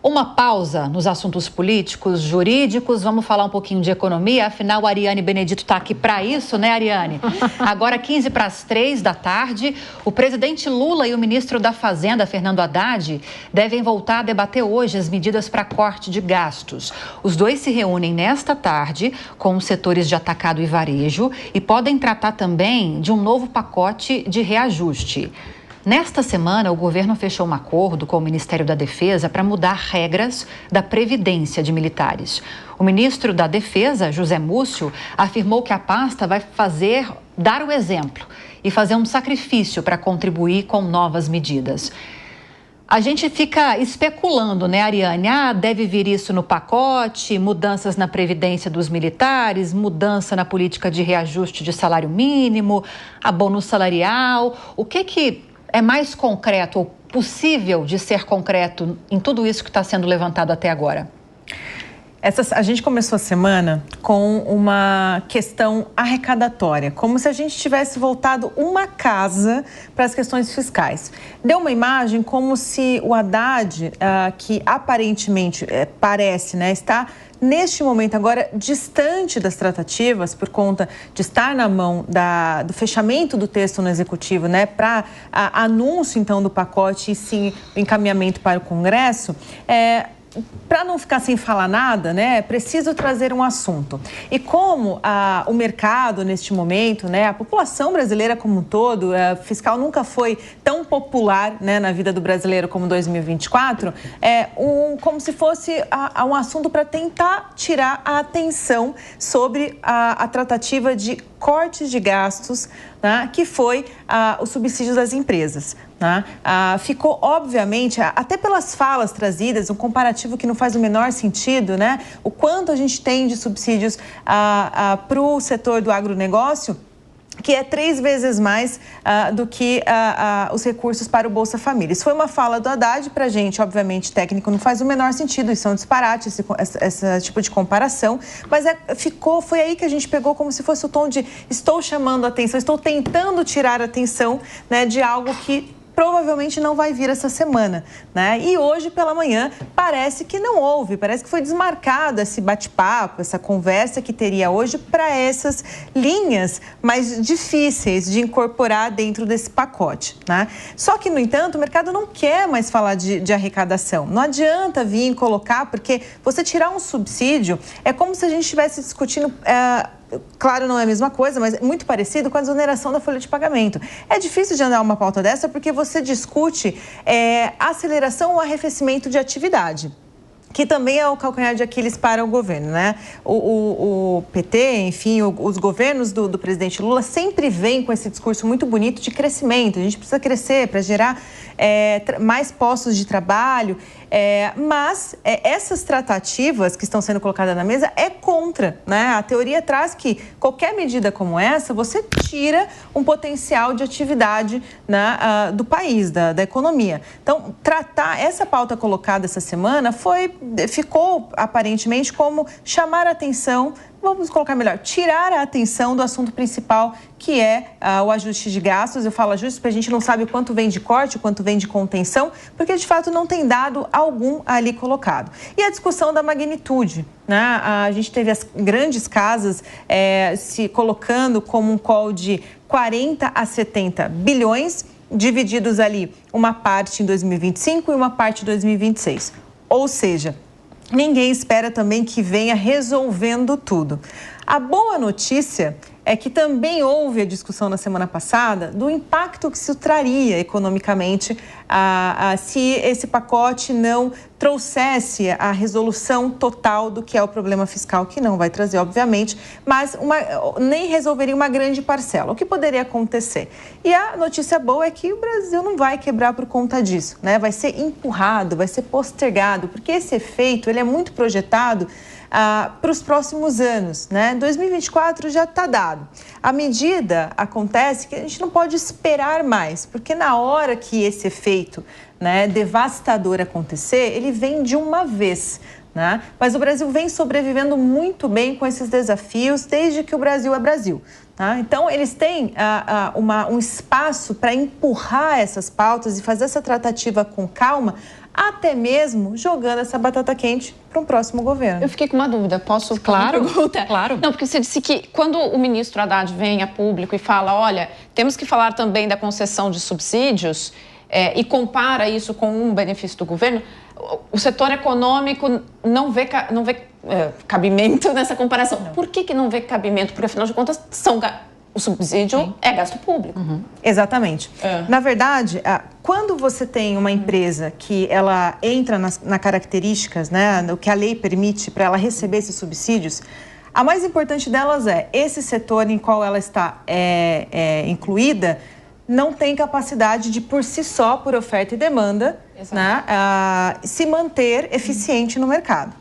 Uma pausa nos assuntos políticos, jurídicos, vamos falar um pouquinho de economia, afinal a Ariane Benedito está aqui para isso, né, Ariane? Agora 15 para as 3 da tarde, o presidente Lula e o ministro da Fazenda, Fernando Haddad, devem voltar a debater hoje as medidas para corte de gastos. Os dois se reúnem nesta tarde com os setores de atacado e varejo e podem tratar também de um novo pacote de reajuste. Nesta semana, o governo fechou um acordo com o Ministério da Defesa para mudar regras da previdência de militares. O ministro da Defesa, José Múcio, afirmou que a pasta vai dar o exemplo e fazer um sacrifício para contribuir com novas medidas. A gente fica especulando, né, Ariane? Deve vir isso no pacote, mudanças na previdência dos militares, mudança na política de reajuste de salário mínimo, abono salarial. O que é mais concreto ou possível de ser concreto em tudo isso que está sendo levantado até agora? A gente começou a semana com uma questão arrecadatória, como se a gente tivesse voltado uma casa para as questões fiscais. Deu uma imagem como se o Haddad, que aparentemente parece, né, está neste momento agora distante das tratativas por conta de estar na mão do fechamento do texto no Executivo, né, para anúncio então do pacote e sim encaminhamento para o Congresso, para não ficar sem falar nada, né, é preciso trazer um assunto. E como o mercado, neste momento, né, a população brasileira como um todo, fiscal nunca foi tão popular, né, na vida do brasileiro como 2024, como se fosse um assunto para tentar tirar a atenção sobre a tratativa de cortes de gastos, né, que foi os subsídios das empresas. Né? Ficou, obviamente, até pelas falas trazidas, um comparativo que não faz o menor sentido, né? O quanto a gente tem de subsídios para o setor do agronegócio, que é 3 vezes mais do que os recursos para o Bolsa Família. Isso foi uma fala do Haddad para a gente, obviamente, técnico, não faz o menor sentido, isso é um disparate, esse tipo de comparação, mas foi aí que a gente pegou como se fosse o tom de estou chamando a atenção, estou tentando tirar a atenção, né, de algo que provavelmente não vai vir essa semana, né? E hoje pela manhã parece que não houve, parece que foi desmarcado esse bate-papo, essa conversa que teria hoje para essas linhas mais difíceis de incorporar dentro desse pacote, né? Só que, no entanto, o mercado não quer mais falar de arrecadação. Não adianta vir colocar, porque você tirar um subsídio é como se a gente estivesse discutindo... Claro, não é a mesma coisa, mas é muito parecido com a desoneração da folha de pagamento. É difícil de andar uma pauta dessa porque você discute aceleração ou arrefecimento de atividade, que também é o calcanhar de Aquiles para o governo, né? O PT, enfim, os governos do presidente Lula sempre vêm com esse discurso muito bonito de crescimento. A gente precisa crescer para gerar mais postos de trabalho, mas essas tratativas que estão sendo colocadas na mesa é contra, né? A teoria traz que qualquer medida como essa, você tira um potencial de atividade, né, do país, da economia. Então, tratar essa pauta colocada essa semana ficou aparentemente como chamar a atenção, vamos colocar melhor, tirar a atenção do assunto principal, que é o ajuste de gastos. Eu falo ajuste porque a gente não sabe quanto vem de corte, quanto vem de contenção, porque de fato não tem dado algum ali colocado. E a discussão da magnitude, né? A gente teve as grandes casas se colocando como um call de 40 a 70 bilhões, divididos ali uma parte em 2025 e uma parte em 2026. Ou seja, ninguém espera também que venha resolvendo tudo. A boa notícia é que também houve a discussão na semana passada do impacto que isso traria economicamente se esse pacote não trouxesse a resolução total do que é o problema fiscal, que não vai trazer, obviamente, mas nem resolveria uma grande parcela. O que poderia acontecer? E a notícia boa é que o Brasil não vai quebrar por conta disso, né? Vai ser empurrado, vai ser postergado, porque esse efeito ele é muito projetado para os próximos anos, né? 2024 já está dado. A medida acontece que a gente não pode esperar mais, porque na hora que esse efeito, né, devastador acontecer, ele vem de uma vez, né? Mas o Brasil vem sobrevivendo muito bem com esses desafios desde que o Brasil é Brasil. Tá? Então, eles têm um espaço para empurrar essas pautas e fazer essa tratativa com calma, até mesmo jogando essa batata quente para um próximo governo. Eu fiquei com uma dúvida, posso fazer Claro, uma pergunta? claro. Não, porque você disse que quando o ministro Haddad vem a público e fala, olha, temos que falar também da concessão de subsídios e compara isso com um benefício do governo, o setor econômico não vê cabimento nessa comparação. Não. Por que não vê cabimento? Porque, afinal de contas, o subsídio é gasto público. Uhum. Exatamente. Na verdade, quando você tem uma empresa que ela entra nas características, né, o que a lei permite para ela receber esses subsídios, a mais importante delas é esse setor em qual ela está incluída não tem capacidade de, por si só, por oferta e demanda, né, se manter eficiente no mercado.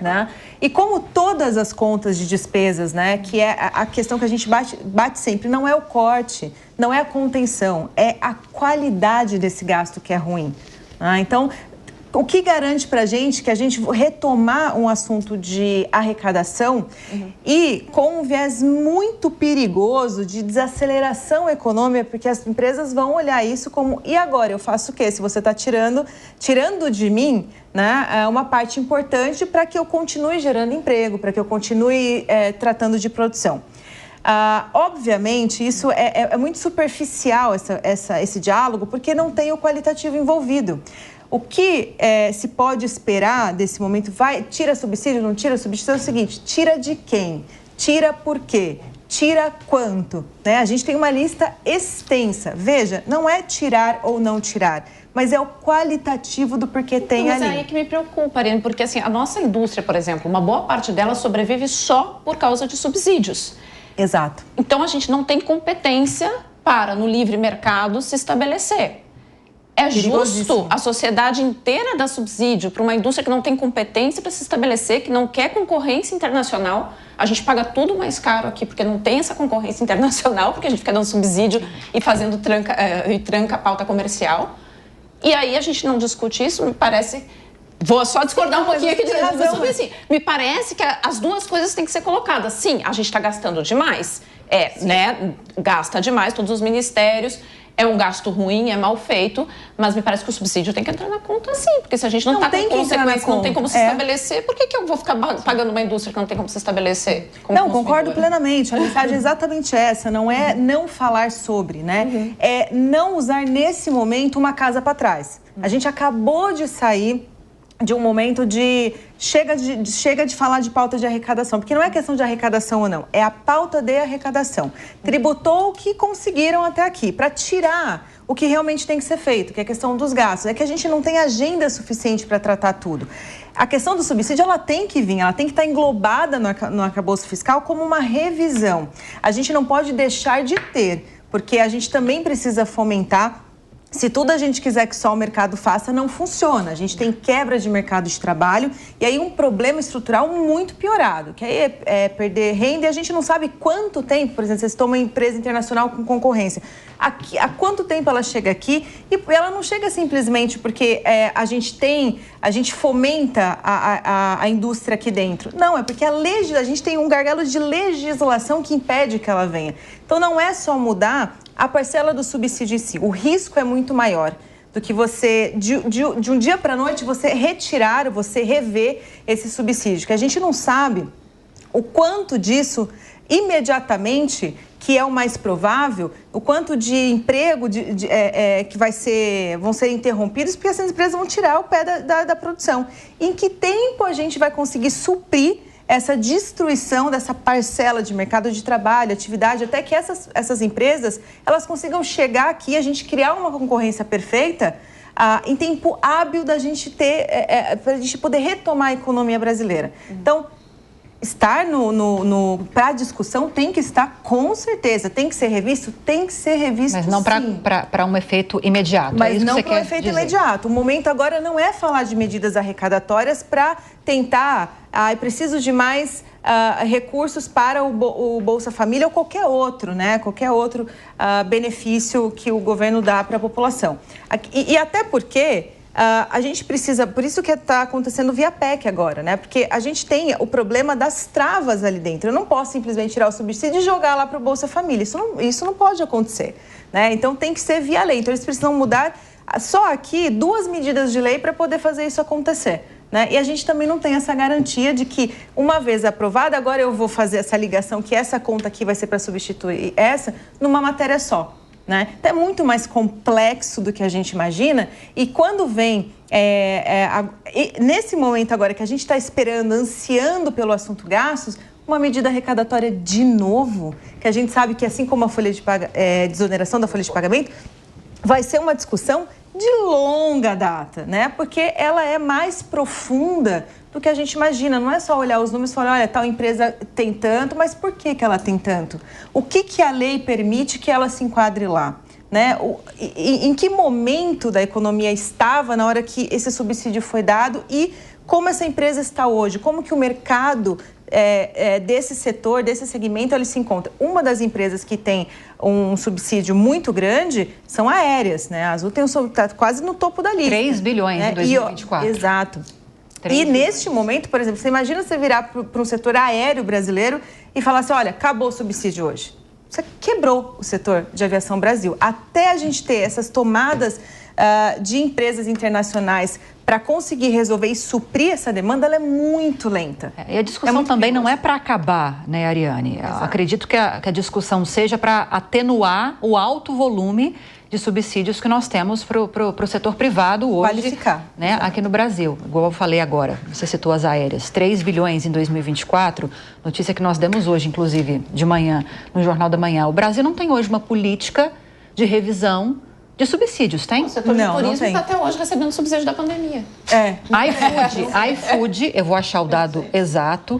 Né? E como todas as contas de despesas, né, que é a questão que a gente bate sempre, não é o corte, não é a contenção, é a qualidade desse gasto que é ruim. Então, o que garante para a gente que a gente retomar um assunto de arrecadação e com um viés muito perigoso de desaceleração econômica, porque as empresas vão olhar isso como, e agora eu faço o quê? Se você está tirando de mim, né, uma parte importante para que eu continue gerando emprego, para que eu continue tratando de produção. Obviamente, isso é muito superficial, esse diálogo, porque não tem o qualitativo envolvido. O que se pode esperar desse momento? Tira subsídio, não tira subsídio? É o seguinte, tira de quem? Tira por quê? Tira quanto? Né? A gente tem uma lista extensa. Veja, não é tirar ou não tirar, mas é o qualitativo do porquê tem ali. Mas é aí que me preocupa, Ariane, porque assim, a nossa indústria, por exemplo, uma boa parte dela sobrevive só por causa de subsídios. Exato. Então, a gente não tem competência para, no livre mercado, se estabelecer. É justo a sociedade inteira dar subsídio para uma indústria que não tem competência para se estabelecer, que não quer concorrência internacional. A gente paga tudo mais caro aqui porque não tem essa concorrência internacional, porque a gente fica dando subsídio e fazendo tranca a pauta comercial. E aí a gente não discute isso, me parece... Vou só discordar um pouquinho aqui de razão, mas assim, me parece que as duas coisas têm que ser colocadas. Sim, a gente está gastando demais, né? Gasta demais, todos os ministérios... É um gasto ruim, é mal feito, mas me parece que o subsídio tem que entrar na conta sim, porque se a gente não está com consequência, não tem como se estabelecer, por que eu vou ficar pagando uma indústria que não tem como se estabelecer? Não, concordo plenamente, a mensagem é exatamente essa, não é não falar sobre, né? É não usar nesse momento uma casa para trás. A gente acabou de sair de um momento de chega de falar de pauta de arrecadação, porque não é questão de arrecadação ou não, é a pauta de arrecadação. Tributou o que conseguiram até aqui, para tirar o que realmente tem que ser feito, que é a questão dos gastos. É que a gente não tem agenda suficiente para tratar tudo. A questão do subsídio, ela tem que vir, ela tem que estar englobada no arcabouço fiscal como uma revisão. A gente não pode deixar de ter, porque a gente também precisa fomentar. Se tudo a gente quiser que só o mercado faça, não funciona. A gente tem quebra de mercado de trabalho e aí um problema estrutural muito piorado, que aí é perder renda e a gente não sabe quanto tempo, por exemplo, você toma uma empresa internacional com concorrência. Há quanto tempo ela chega aqui? E ela não chega simplesmente porque a gente fomenta a indústria aqui dentro. Não, é porque a gente tem um gargalo de legislação que impede que ela venha. Então não é só mudar a parcela do subsídio em si. O risco é muito maior do que você, de um dia para a noite, você retirar, você rever esse subsídio. Que a gente não sabe o quanto disso, imediatamente, que é o mais provável, o quanto de emprego que vão ser interrompidos, porque essas empresas vão tirar o pé da produção. Em que tempo a gente vai conseguir suprir essa destruição dessa parcela de mercado de trabalho, atividade, até que essas empresas elas consigam chegar aqui, a gente criar uma concorrência perfeita em tempo hábil da gente ter, para a gente poder retomar a economia brasileira. Então, estar para a discussão tem que estar com certeza, tem que ser revisto, mas não para um efeito imediato. Mas não para um efeito imediato. O momento agora não é falar de medidas arrecadatórias para tentar, é preciso de mais recursos para o Bolsa Família ou qualquer outro, né? Qualquer outro benefício que o governo dá para a população. E até porque a gente precisa, por isso que está acontecendo via PEC agora, né? Porque a gente tem o problema das travas ali dentro. Eu não posso simplesmente tirar o subsídio e jogar lá para o Bolsa Família. Isso não pode acontecer, né? Então tem que ser via lei. Então eles precisam mudar só aqui 2 medidas de lei para poder fazer isso acontecer, né? E a gente também não tem essa garantia de que, uma vez aprovada, agora eu vou fazer essa ligação, que essa conta aqui vai ser para substituir essa, numa matéria só. Né? Então, é muito mais complexo do que a gente imagina, e quando vem, nesse momento agora que a gente está esperando, ansiando pelo assunto gastos, uma medida arrecadatória de novo, que a gente sabe que, assim como a folha de desoneração da folha de pagamento, vai ser uma discussão de longa data, né? Porque ela é mais profunda do que a gente imagina. Não é só olhar os números e falar, olha, tal empresa tem tanto, mas por que ela tem tanto? O que a lei permite que ela se enquadre lá? Né? Em que momento da economia estava na hora que esse subsídio foi dado e como essa empresa está hoje? Como que o mercado desse setor, desse segmento, ele se encontra? Uma das empresas que tem um subsídio muito grande são aéreas, né? A Azul está quase no topo da lista. 3 bilhões, né? Em 2024. Exato. E neste momento, por exemplo, você imagina você virar para um setor aéreo brasileiro e falar assim, olha, acabou o subsídio hoje. Você quebrou o setor de aviação Brasil. Até a gente ter essas tomadas de empresas internacionais para conseguir resolver e suprir essa demanda, ela é muito lenta. E a discussão também não é para acabar, né, Ariane? Eu acredito que a discussão seja para atenuar o alto volume de subsídios que nós temos para o setor privado hoje. Qualificar. Né, aqui no Brasil. Igual eu falei agora, você citou as aéreas, 3 bilhões em 2024, notícia que nós demos hoje, inclusive, de manhã, no Jornal da Manhã. O Brasil não tem hoje uma política de revisão de subsídios, tem? O setor de turismo está até hoje recebendo subsídio da pandemia. iFood, eu vou achar o dado exato,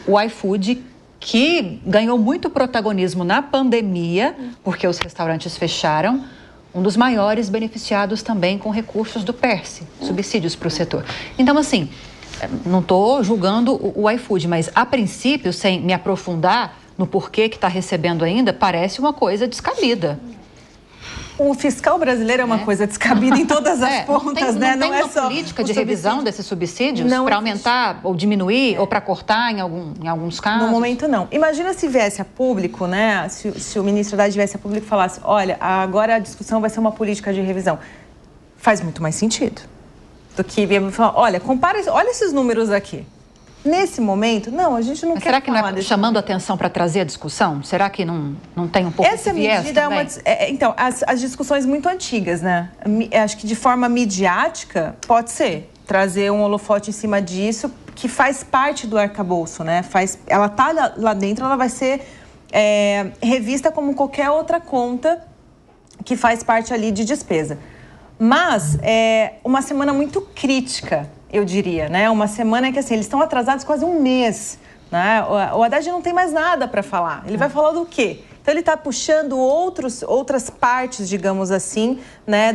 o iFood, que ganhou muito protagonismo na pandemia, porque os restaurantes fecharam, um dos maiores beneficiados também com recursos do PERSE, subsídios para o setor. Então, assim, não estou julgando o iFood, mas a princípio, sem me aprofundar no porquê que está recebendo ainda, parece uma coisa descabida. O fiscal brasileiro é uma coisa descabida em todas as pontas, né? Não tem uma política de revisão desses subsídios para aumentar ou diminuir ou para cortar em alguns casos? No momento, não. Imagina se viesse a público, né? Se o ministro da Haddad viesse a público e falasse, olha, agora a discussão vai ser uma política de revisão. Faz muito mais sentido do que falar, olha, olha esses números aqui. Nesse momento, não, a gente não quer falar. Será que não é chamando atenção para trazer a discussão? Será que não tem um pouco essa de viés medida também? Então, as discussões muito antigas, né? Acho que de forma midiática, pode ser. Trazer um holofote em cima disso, que faz parte do arcabouço, né? Ela está lá dentro, ela vai ser revista como qualquer outra conta que faz parte ali de despesa. Mas é uma semana muito crítica, eu diria, né? Uma semana que, assim, eles estão atrasados quase um mês, né? O Haddad não tem mais nada para falar. Ele vai falar do quê? Então, ele está puxando outras partes, digamos assim, né,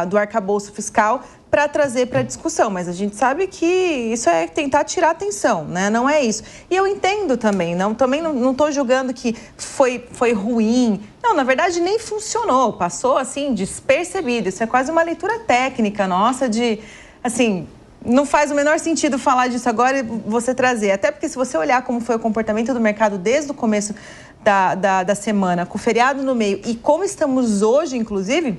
do arcabouço fiscal para trazer para a discussão. Mas a gente sabe que isso é tentar tirar atenção, né? Não é isso. E eu entendo também, também não estou julgando que foi ruim. Não, na verdade, nem funcionou. Passou, assim, despercebido. Isso é quase uma leitura técnica nossa de... Assim, não faz o menor sentido falar disso agora e você trazer. Até porque se você olhar como foi o comportamento do mercado desde o começo da semana, com o feriado no meio, e como estamos hoje, inclusive,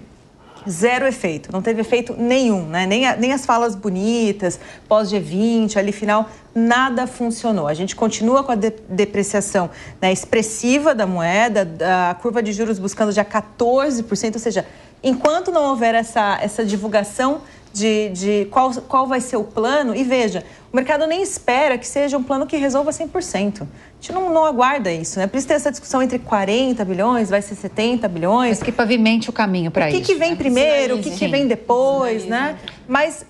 zero efeito. Não teve efeito nenhum, né? Nem as falas bonitas, pós-G20, ali final, nada funcionou. A gente continua com a depreciação, né, expressiva da moeda, a curva de juros buscando já 14%, ou seja, enquanto não houver essa divulgação de qual vai ser o plano, e veja, o mercado nem espera que seja um plano que resolva 100%. A gente não aguarda isso, né? Por isso tem essa discussão entre 40 bilhões, vai ser 70 bilhões. Mas que pavimente o caminho para isso. O que vem primeiro, o que vem depois, né? Mas,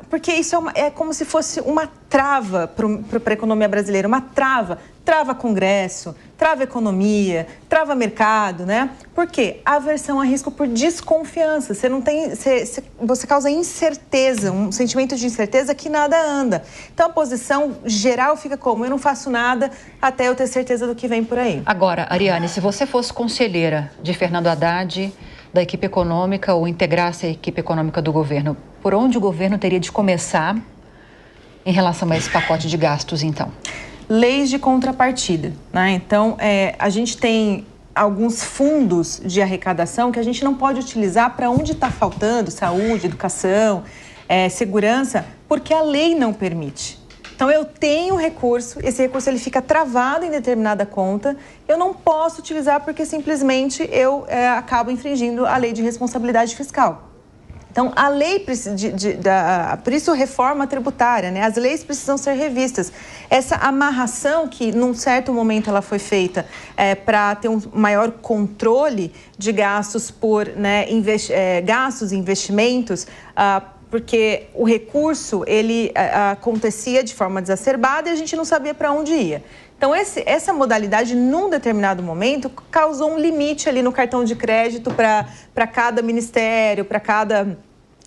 porque isso é como se fosse uma trava para a economia brasileira, uma trava. Trava Congresso, trava economia, trava mercado, né? Por quê? Aversão a risco por desconfiança. Você causa incerteza, um sentimento de incerteza que nada anda. Então, a posição geral fica como? Eu não faço nada até eu ter certeza do que vem por aí. Agora, Ariane, se você fosse conselheira de Fernando Haddad, da equipe econômica ou integrasse a equipe econômica do governo. Por onde o governo teria de começar em relação a esse pacote de gastos, então? Leis de contrapartida, né? Então, a gente tem alguns fundos de arrecadação que a gente não pode utilizar para onde está faltando, saúde, educação, segurança, porque a lei não permite. Então, eu tenho recurso, esse recurso ele fica travado em determinada conta, eu não posso utilizar porque simplesmente eu acabo infringindo a lei de responsabilidade fiscal. Então, a lei por isso reforma tributária, né? As leis precisam ser revistas. Essa amarração que, num certo momento, ela foi feita para ter um maior controle de gastos por gastos e investimentos, porque o recurso, ele acontecia de forma desacerbada e a gente não sabia para onde ia. Então, essa modalidade, num determinado momento, causou um limite ali no cartão de crédito para cada ministério, para cada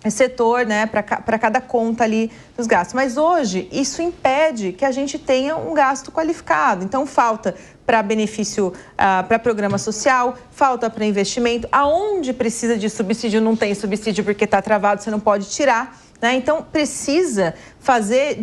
setor, né, para cada conta ali dos gastos. Mas hoje, isso impede que a gente tenha um gasto qualificado. Então, falta para benefício, para programa social, falta para investimento. Aonde precisa de subsídio, não tem subsídio porque está travado, você não pode tirar. Né? Então, precisa fazer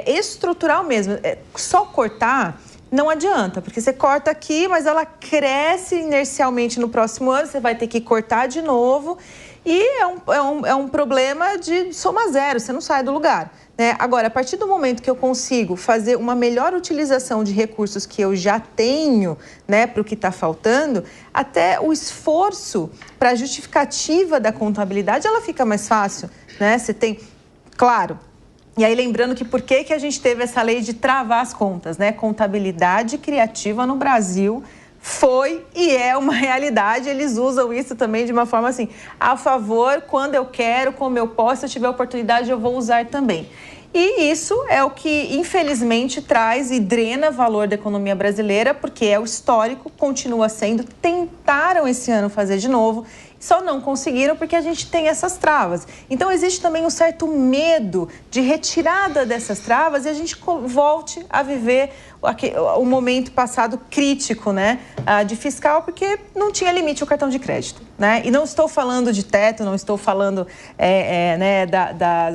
estrutural mesmo. Só cortar não adianta, porque você corta aqui, mas ela cresce inercialmente no próximo ano, você vai ter que cortar de novo. E é um problema de soma zero, você não sai do lugar. Né? Agora, a partir do momento que eu consigo fazer uma melhor utilização de recursos que eu já tenho, né, para o que está faltando, até o esforço para a justificativa da contabilidade, ela fica mais fácil. Né? Você tem, claro, e aí lembrando que por que a gente teve essa lei de travar as contas, né? Contabilidade criativa no Brasil foi e é uma realidade, eles usam isso também de uma forma assim, a favor, quando eu quero, como eu posso, se eu tiver oportunidade eu vou usar também. E isso é o que, infelizmente, traz e drena valor da economia brasileira, porque é o histórico, continua sendo. Tentaram esse ano fazer de novo, só não conseguiram porque a gente tem essas travas. Então, existe também um certo medo de retirada dessas travas e a gente volte a viver o momento passado crítico, né, de fiscal, porque não tinha limite o cartão de crédito. Né? E não estou falando de teto, não estou falando né,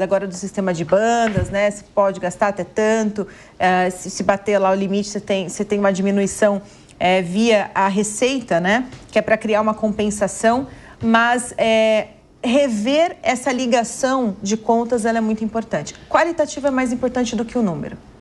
agora do sistema de bandas, né? Se pode gastar até tanto, se bater lá o limite, você tem uma diminuição via a receita, né? Que é para criar uma compensação, mas rever essa ligação de contas ela é muito importante. Qualitativo é mais importante do que o número.